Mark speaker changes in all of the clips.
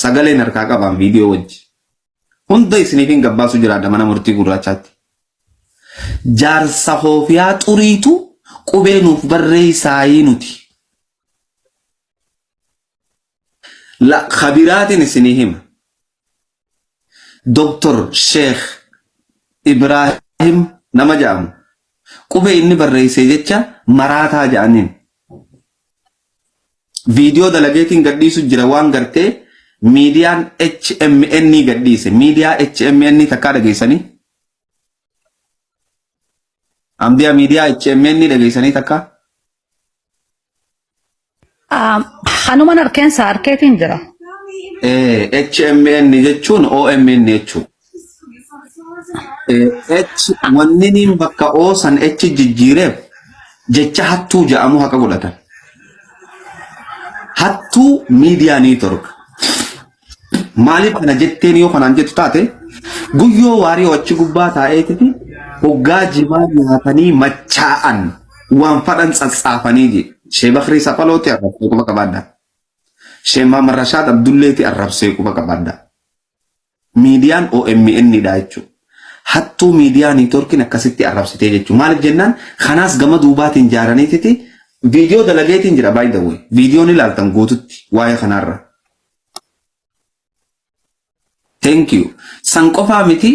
Speaker 1: sagaleen harkaa qaban viidiyoo wajji hunda isiniifin gabbaasu jiraadha mana murtii gurraachaatti jaarsa hoofiyaa xuriitu qubee nuuf barreessaayii nuti la khabiraatiin isinii hima Dr. Sheikh Ibrahim nama jedhamu qubee inni barreessee jecha maraataa jedhaniin viidiyoo dalageetiin gadhiisu jira waan gartee miidiyaan HMN gadhiise miidiyaa HMN takkaa dhageessanii amdiyaa miidiyaa HMN dhageessanii takkaa
Speaker 2: hanuman arkeensa arkeetiin jira
Speaker 1: HMN jechuun OMN jechuun H wanniniin bakka O san H jijjiireef jecha hattuu jedhamu haqa godhatan hattuu miidiyaa network maaliif kana jetteen yoo kanaan jettu taate guyyoo waarii wachi gubbaa taa'eetiti hoggaa jibaa nyaatanii machaa'an waan fadhan tsatsaafanii je Shee Bakrii Sapalooti arrabsee quba qabaadha Shee Maamar Rashaad Abdulleeti arrabsee quba qabaadha miidiyaan OMN dha jechuudha hattuu miidiyaa networkiin akkasitti arrabsitee jechuudha maaliif jennaan kanaas gama duubaatiin jaaraniititi viidiyoo dalageetiin jira by the way viidiyoon ilaaltan guututti waa'ee kanarra thank you san qofaa miti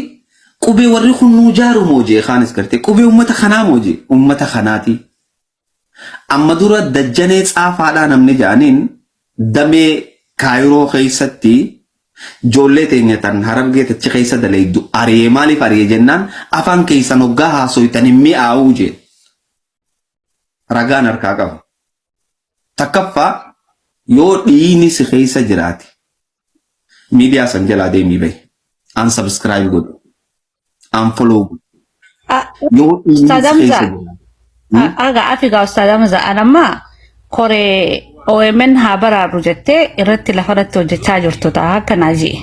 Speaker 1: qubee warri kun nuu jaaru moojee kaanis gartee qubee ummata kanaa moojee ummata kanaati amma dura dajjanee xaafaadhaa namni jedhaniin damee kaayiroo keessatti ijoollee teenyatan harargee tachi keessa dalaydu ariyee maaliif ariyee jennaan afaan keessan hoggaa haasoytan hin mi'aawuu jee ragaan harkaa qabu takkaffaa yoo dhiini si keessa jiraate miidiyaa san jalaa deemii bahi unsubscribe godhu unfollow godhu yoo dhiini si keessa jiraate
Speaker 2: aga afigaa ustaad Hamza anammaa koree OMN haa baraaru jettee irratti lafarratti hojjechaa jirtu ta'a akkanaa jee